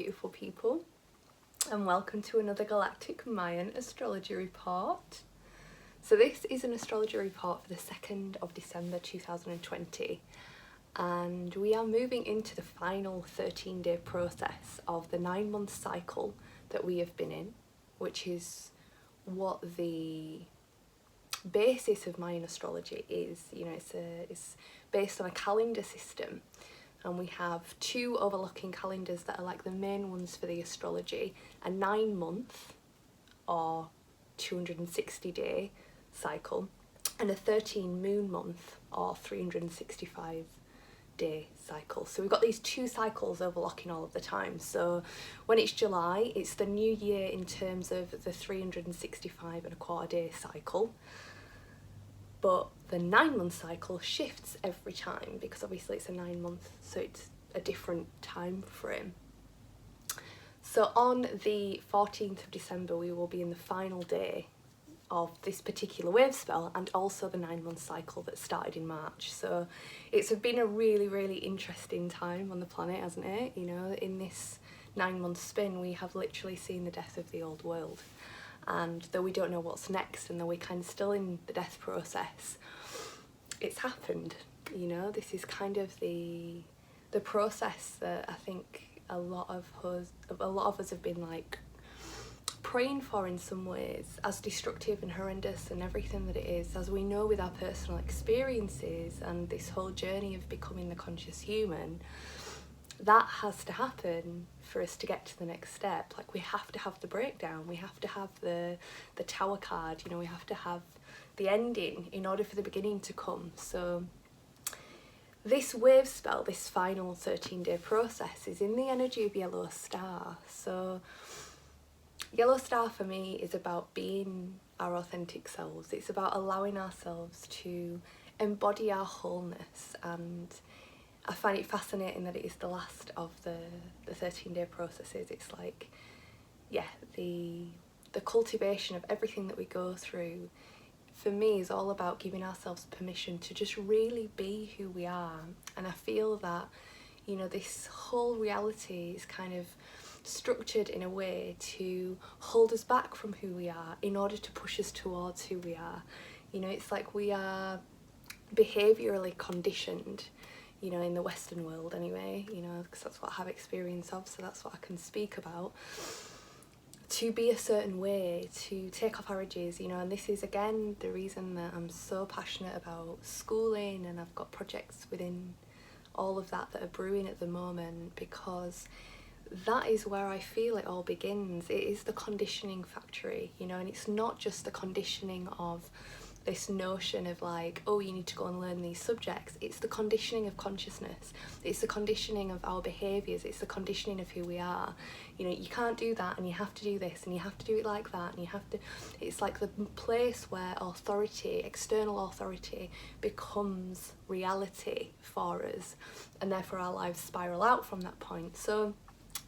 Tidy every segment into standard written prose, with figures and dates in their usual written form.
beautiful people, and welcome to another Galactic Mayan astrology report. So this is an astrology report for the 2nd of December 2020, and we are moving into the final 13-day process of the 9-month cycle that we have been in, which is what the basis of Mayan astrology is. You know, it's based on a calendar system, and we have 2 overlooking calendars that are like the main ones for the astrology: a 9-month or 260-day cycle, and a 13 moon month or 365-day cycle. So we've got these 2 cycles overlocking all of the time. So when it's July, it's the new year in terms of the 365.25 day cycle. But the 9-month cycle shifts every time because obviously it's a 9-month, so it's a different time frame. So on the 14th of December, we will be in the final day of this particular wave spell, and also the 9-month cycle that started in March. So it's been a really interesting time on the planet, hasn't it? You know, in this 9-month spin, we have literally seen the death of the old world. And though we don't know what's next, and though we're kind of still in the death process, it's happened. You know, this is kind of the process that I think a lot of us have been like praying for in some ways, as destructive and horrendous and everything that it is, as we know with our personal experiences and this whole journey of becoming the conscious human. That has to happen for us to get to the next step. Like, we have to have the breakdown, we have to have the tower card, you know, we have to have the ending in order for the beginning to come. So this wave spell, this final 13-day process, is in the energy of Yellow Star. So Yellow Star for me is about being our authentic selves. It's about allowing ourselves to embody our wholeness, and I find it fascinating that it is the last of the 13-day processes. It's like, yeah, the cultivation of everything that we go through, for me, is all about giving ourselves permission to just really be who we are. And I feel that, you know, this whole reality is kind of structured in a way to hold us back from who we are in order to push us towards who we are. You know, it's like we are behaviourally conditioned, you know, in the Western world anyway, you know, because that's what I have experience of, so that's what I can speak about, to be a certain way, to take off our edges, you know. And this is again the reason that I'm so passionate about schooling, and I've got projects within all of that are brewing at the moment, because that is where I feel it all begins. It is the conditioning factory, you know, and it's not just the conditioning of this notion of like, oh, you need to go and learn these subjects. It's the conditioning of consciousness. It's the conditioning of our behaviours. It's the conditioning of who we are. You know, you can't do that, and you have to do this, and you have to do it like that, and you have to... It's like the place where authority, external authority, becomes reality for us, and therefore our lives spiral out from that point. So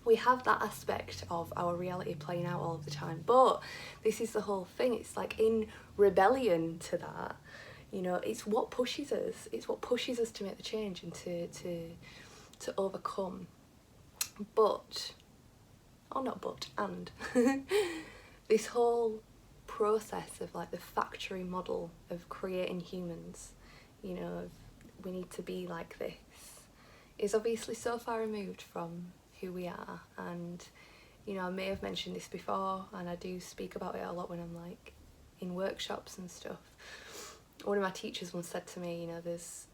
we have that aspect of our reality playing out all of the time, but this is the whole thing. It's like in rebellion to that, you know, it's what pushes us. It's what pushes us to make the change and to overcome. But, or not but, and this whole process of like the factory model of creating humans, you know, we need to be like this, is obviously so far removed from who we are. And, you know, I may have mentioned this before, and I do speak about it a lot when I'm like in workshops and stuff. One of my teachers once said to me, you know, there's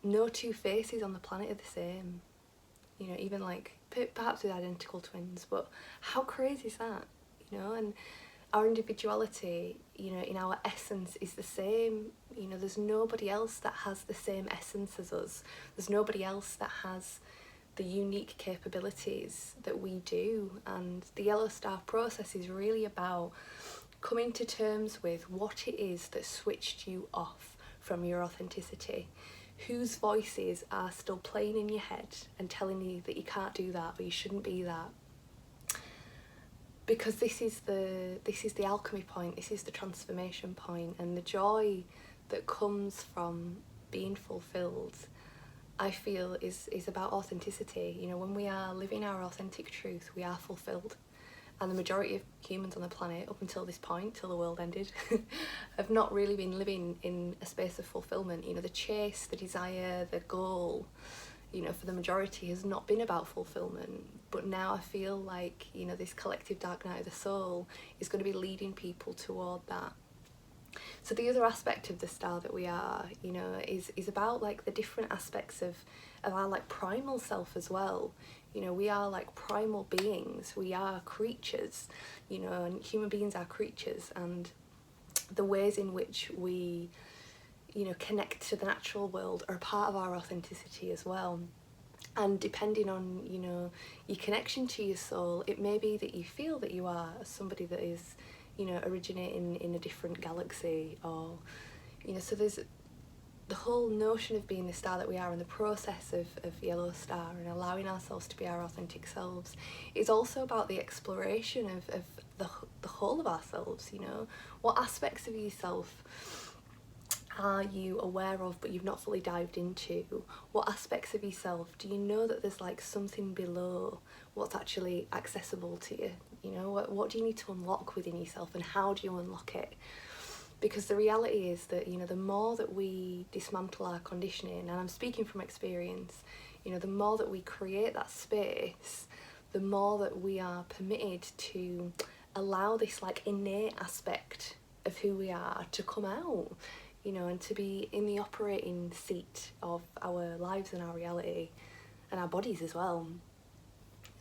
no 2 faces on the planet are the same, you know, even like perhaps with identical twins, but how crazy is that, you know? And our individuality, you know, in our essence is the same. You know, there's nobody else that has the same essence as us. There's nobody else that has the unique capabilities that we do. And the Yellow Star process is really about coming to terms with what it is that switched you off from your authenticity, whose voices are still playing in your head and telling you that you can't do that or you shouldn't be that. Because this is the alchemy point, this is the transformation point, and the joy that comes from being fulfilled I feel is about authenticity. You know, when we are living our authentic truth, we are fulfilled. And the majority of humans on the planet, up until this point, till the world ended, have not really been living in a space of fulfillment. You know, the chase, the desire, the goal, you know, for the majority has not been about fulfillment. But now I feel like, you know, this collective dark night of the soul is going to be leading people toward that. So the other aspect of the star that we are, you know, is about like the different aspects of our like primal self as well. You know, we are like primal beings, we are creatures, you know, and human beings are creatures, and the ways in which we, you know, connect to the natural world are a part of our authenticity as well. And depending on, you know, your connection to your soul, it may be that you feel that you are somebody that is, you know, originating in a different galaxy, or, you know, so there's the whole notion of being the star that we are, and the process of Yellow Star and allowing ourselves to be our authentic selves is also about the exploration of the whole of ourselves. You know, what aspects of yourself are you aware of but you've not fully dived into? What aspects of yourself do you know that there's like something below what's actually accessible to you? You know, what do you need to unlock within yourself, and how do you unlock it? Because the reality is that, you know, the more that we dismantle our conditioning, and I'm speaking from experience, you know, the more that we create that space, the more that we are permitted to allow this like innate aspect of who we are to come out, you know, and to be in the operating seat of our lives and our reality and our bodies as well.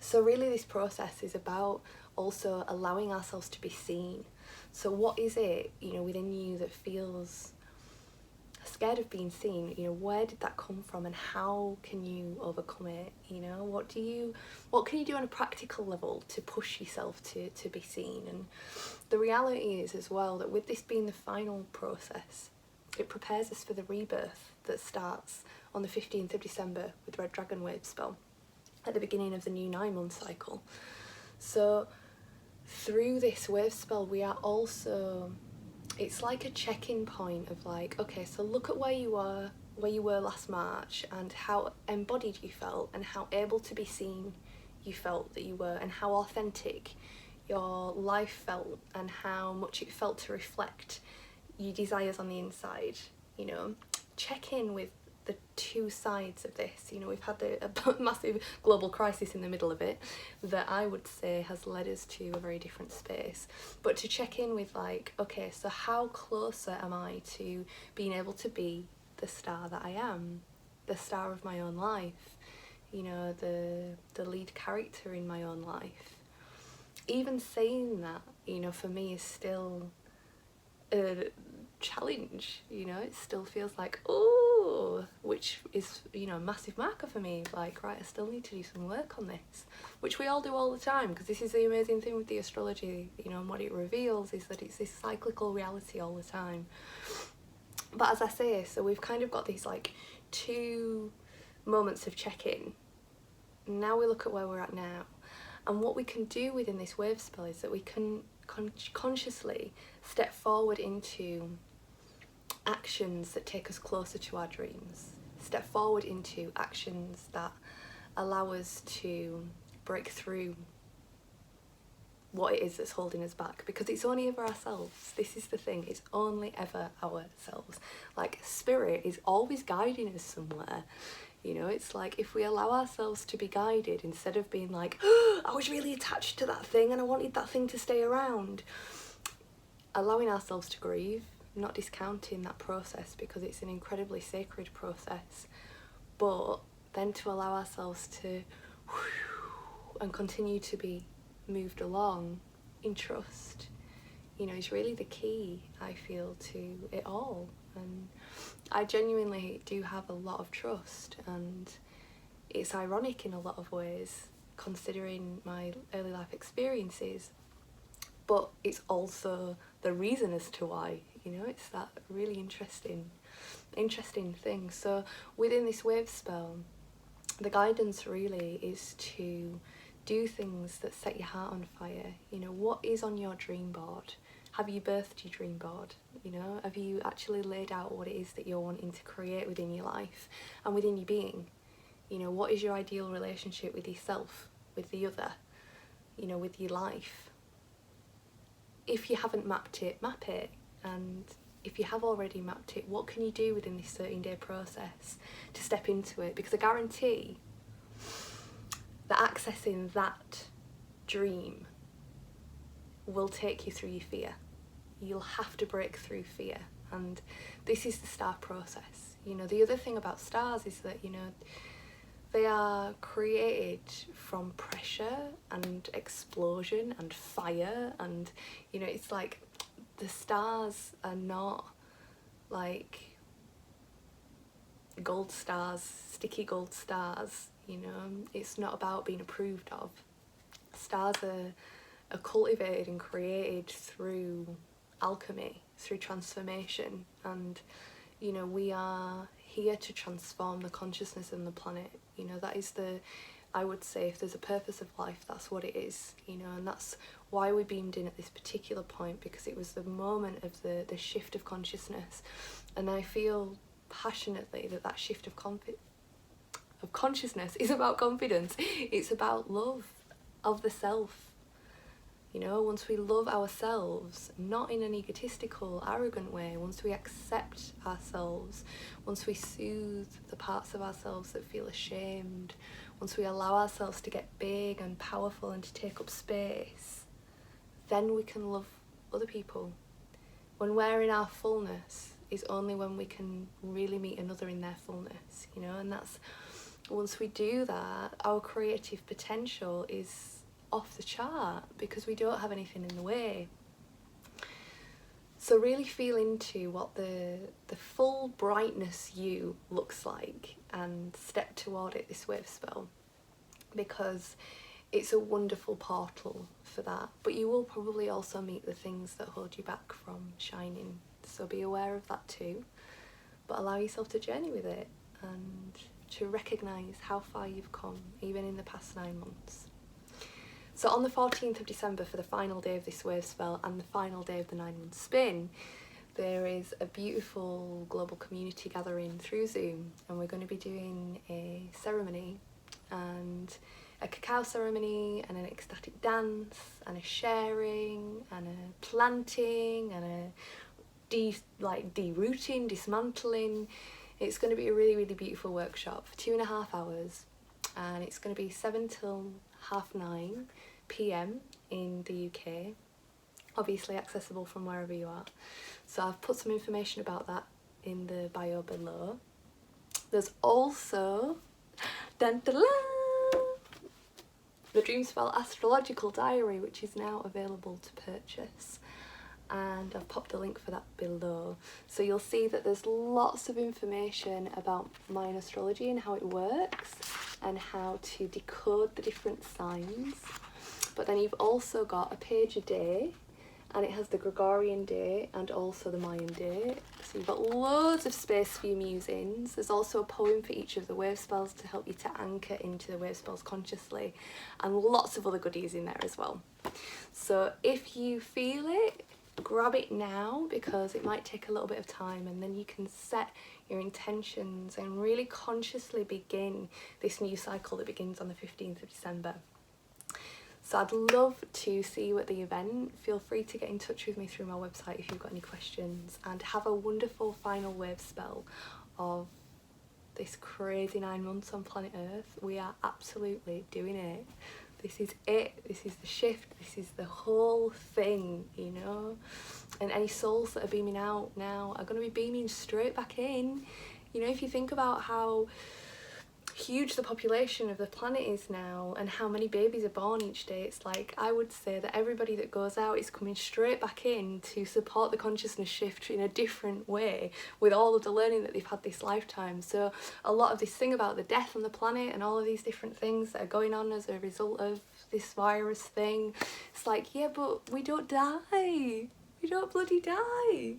So really this process is about also allowing ourselves to be seen. So what is it, you know, within you that feels scared of being seen? You know, where did that come from, and how can you overcome it? You know, what can you do on a practical level to push yourself to be seen? And the reality is as well that with this being the final process, it prepares us for the rebirth that starts on the 15th of December with Red Dragon Wavespell at the beginning of the new 9-month cycle. So through this Wavespell, we are also, it's like a check-in point of like, okay, so look at where you were last March, and how embodied you felt, and how able to be seen you felt that you were, and how authentic your life felt, and how much it felt to reflect your desires on the inside. You know, check in with the two sides of this. You know, we've had a massive global crisis in the middle of it that I would say has led us to a very different space. But to check in with like, okay, so how closer am I to being able to be the star that I am, the star of my own life, you know, the lead character in my own life? Even saying that, you know, for me is still a challenge. You know, it still feels like, oh, which is, you know, a massive marker for me. Like, right, I still need to do some work on this, which we all do all the time, because this is the amazing thing with the astrology, you know, and what it reveals is that it's this cyclical reality all the time. But as I say, so we've kind of got these like 2 moments of check-in. Now we look at where we're at now, and what we can do within this Wavespell is that we can consciously step forward into actions that take us closer to our dreams, step forward into actions that allow us to break through what it is that's holding us back, because it's only ever ourselves. This is the thing, it's only ever ourselves. Like, spirit is always guiding us somewhere. You know, it's like if we allow ourselves to be guided, instead of being like, oh, I was really attached to that thing and I wanted that thing to stay around, allowing ourselves to grieve, not discounting that process because it's an incredibly sacred process, but then to allow ourselves to and continue to be moved along in trust, you know, is really the key, I feel, to it all. And I genuinely do have a lot of trust, and it's ironic in a lot of ways considering my early life experiences, but it's also the reason as to why, you know, it's that really interesting thing. So within this Wavespell, the guidance really is to do things that set your heart on fire. You know, what is on your dream board? Have you birthed your dream board? You know, have you actually laid out what it is that you're wanting to create within your life and within your being? You know, what is your ideal relationship with yourself, with the other, you know, with your life? If you haven't mapped it, map it. And if you have already mapped it, what can you do within this 13-day process to step into it? Because I guarantee that accessing that dream will take you through your fear. You'll have to break through fear, and this is the star process. You know, the other thing about stars is that, you know, they are created from pressure and explosion and fire, and, you know, it's like the stars are not like gold stars, sticky gold stars, you know. It's not about being approved of. Stars are cultivated and created through alchemy, through transformation, and, you know, we are here to transform the consciousness and the planet. You know, that is I would say, if there's a purpose of life, that's what it is, you know, and that's why we beamed in at this particular point, because it was the moment of the shift of consciousness. And I feel passionately that shift of consciousness is about confidence. It's about love of the self. You know, once we love ourselves, not in an egotistical, arrogant way, once we accept ourselves, once we soothe the parts of ourselves that feel ashamed, once we allow ourselves to get big and powerful and to take up space, then we can love other people. When we're in our fullness is only when we can really meet another in their fullness, you know, and that's, once we do that, our creative potential is off the chart because we don't have anything in the way. So really feel into what the full brightness you looks like and step toward it this Wavespell, because it's a wonderful portal for that. But you will probably also meet the things that hold you back from shining, so be aware of that too, but allow yourself to journey with it and to recognise how far you've come even in the past 9 months. So on the 14th of December, for the final day of this Wavespell and the final day of the 9-month spin, there is a beautiful global community gathering through Zoom, and we're going to be doing a ceremony, and a cacao ceremony and an ecstatic dance and a sharing and a planting and a derooting, dismantling. It's going to be a really, really beautiful workshop for 2.5 hours, and it's going to be 7 till 9:30 p.m. in the UK, obviously accessible from wherever you are. So I've put some information about that in the bio below. There's also dun, dun, dun, the Dreamspell Astrological diary, which is now available to purchase, and I've popped a link for that below. So you'll see that there's lots of information about Mayan astrology and how it works and how to decode the different signs. But then you've also got a page a day, and it has the Gregorian day and also the Mayan day. So you've got loads of space for your musings. There's also a poem for each of the Wavespells to help you to anchor into the Wavespells consciously, and lots of other goodies in there as well. So if you feel it, grab it now, because it might take a little bit of time, and then you can set your intentions and really consciously begin this new cycle that begins on the 15th of December. So I'd love to see you at the event. Feel free to get in touch with me through my website if you've got any questions, and have a wonderful final Wavespell of this crazy 9 months on planet Earth. We are absolutely doing it. This is it. This is the shift. This is the whole thing, you know. And any souls that are beaming out now are going to be beaming straight back in. You know, if you think about how huge the population of the planet is now and how many babies are born each day, it's like, I would say that everybody that goes out is coming straight back in to support the consciousness shift in a different way with all of the learning that they've had this lifetime. So a lot of this thing about the death on the planet and all of these different things that are going on as a result of this virus thing, it's like, yeah, but we don't die. We don't bloody die.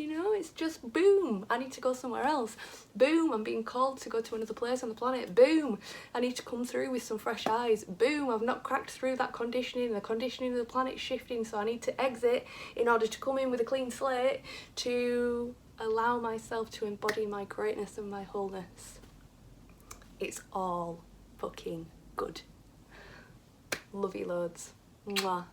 you know, it's just boom, I need to go somewhere else. Boom, I'm being called to go to another place on the planet. Boom, I need to come through with some fresh eyes. Boom, I've not cracked through that conditioning. The conditioning of the planet's shifting, so I need to exit in order to come in with a clean slate to allow myself to embody my greatness and my wholeness. It's all fucking good. Love you loads. Mwah.